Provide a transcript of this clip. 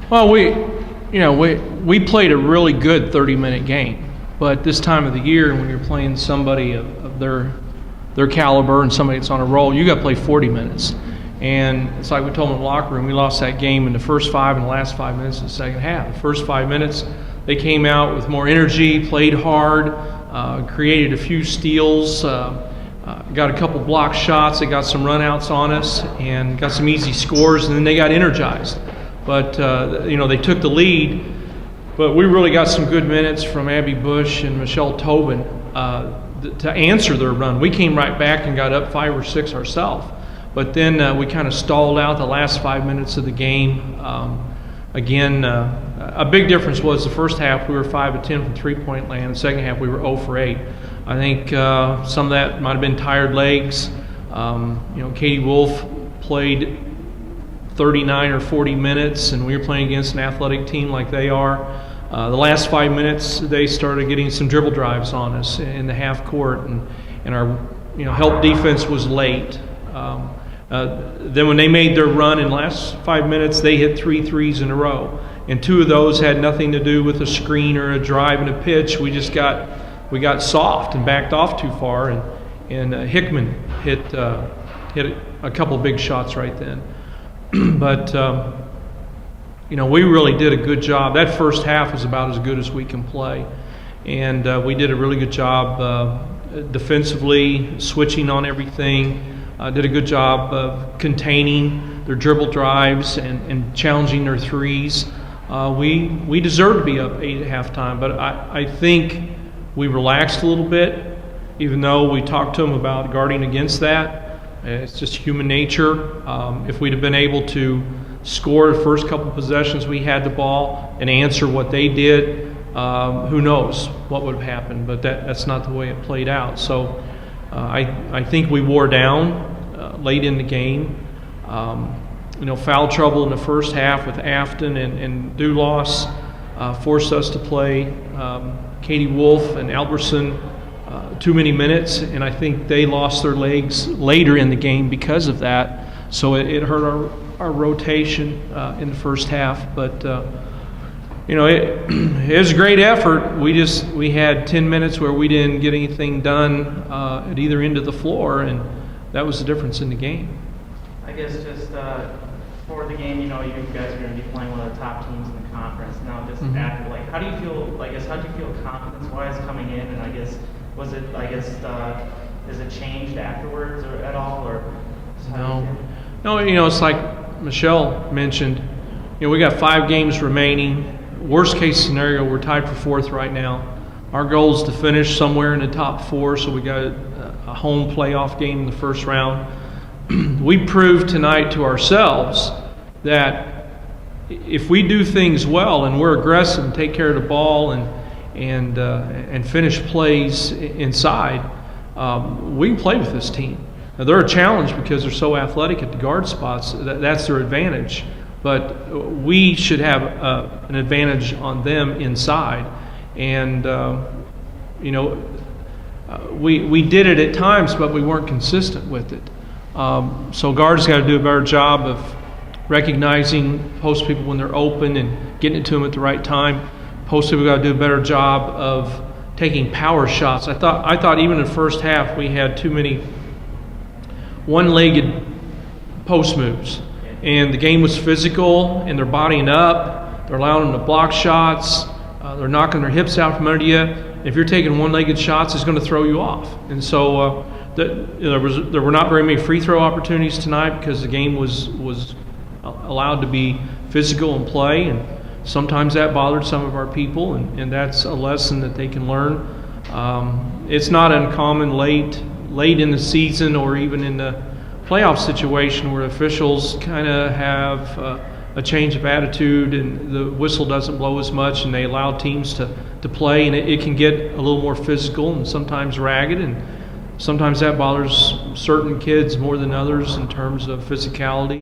Well, we played a really good 30-minute game, but this time of the year, when you're playing somebody of their caliber and somebody that's on a roll, you got to play 40 minutes. And it's like we told them in the locker room, we lost that game in the first 5 and the last 5 minutes of the second half. The first 5 minutes, they came out with more energy, played hard, created a few steals, got a couple block shots. They got some runouts on us and got some easy scores, and then they got energized. But they took the lead. But we really got some good minutes from Abby Bush and Michelle Tobin to answer their run. We came right back and got up 5 or 6 ourselves. But then we kind of stalled out the last 5 minutes of the game. Again, a big difference was the first half we were 5 of 10 from three-point land. The second half we were 0 for 8. I think some of that might have been tired legs. Katie Wolf played 39 or 40 minutes, and we were playing against an athletic team like they are. The last 5 minutes, they started getting some dribble drives on us in the half court, and our help defense was late. Then when they made their run in the last 5 minutes, they hit 3 threes in a row, and 2 of those had nothing to do with a screen or a drive and a pitch. We got soft and backed off too far, and Hickman hit a couple big shots right then. But we really did a good job. That first half was about as good as we can play, and we did a really good job defensively, switching on everything. Did a good job of containing their dribble drives and challenging their threes. We deserved to be up 8 at halftime, but I think we relaxed a little bit, even though we talked to them about guarding against that. It's just human nature. If we'd have been able to score the first couple possessions we had the ball and answer what they did, who knows what would have happened, but that's not the way it played out. So I think we wore down late in the game. Foul trouble in the first half with Afton and Dulos forced us to play Katie Wolf and Albertson too many minutes, and I think they lost their legs later in the game because of that. So it hurt our rotation in the first half. But it was a great effort. We had 10 minutes where we didn't get anything done at either end of the floor, and that was the difference in the game. I guess just for the game, you guys are going to be playing one of the top teams in the conference. Now, just after, how do you feel? How do you feel confidence-wise coming in? And I guess is it changed afterwards or at all, or? No. It's like Michelle mentioned. We got 5 games remaining. Worst case scenario, we're tied for 4th right now. Our goal is to finish somewhere in the top 4, so we got a home playoff game in the first round. We proved tonight to ourselves that if we do things well and we're aggressive and take care of the ball and finish plays inside, we can play with this team. Now, they're a challenge because they're so athletic at the guard spots. That's their advantage. But we should have an advantage on them inside. And, we did it at times, but we weren't consistent with it. So guards got to do a better job of recognizing post people when they're open and getting it to them at the right time. Post people got to do a better job of taking power shots. I thought even in the first half we had too many one-legged post moves, and the game was physical, and they're bodying up. They're allowing them to block shots. They're knocking their hips out from under you. If you're taking one-legged shots, it's going to throw you off. And so there were not very many free throw opportunities tonight because the game was allowed to be physical and play, and sometimes that bothered some of our people, and that's a lesson that they can learn. It's not uncommon late in the season or even in the playoff situation where officials kind of have a change of attitude and the whistle doesn't blow as much and they allow teams to play, and it can get a little more physical and sometimes ragged, and sometimes that bothers certain kids more than others in terms of physicality.